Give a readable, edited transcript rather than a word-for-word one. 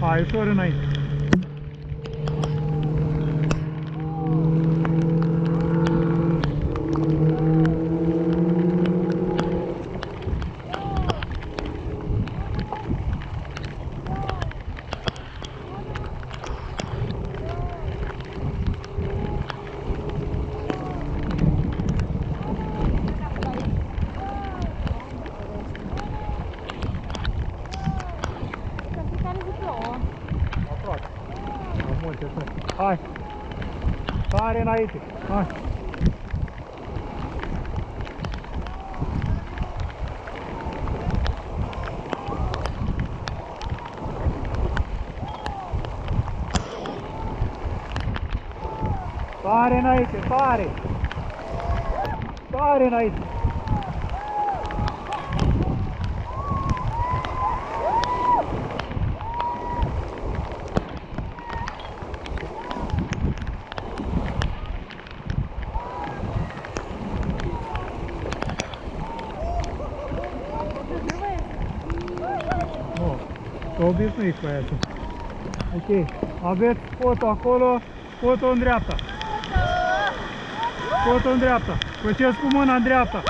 Hai, ușor înainte. Hai! Tare înainte! Hai! Tare înainte! Tare! Tare înainte! Să obișnuiți băiatul. Ok, aveți foto acolo, foto în dreapta. Foto în dreapta. Faceți cu mâna în dreapta.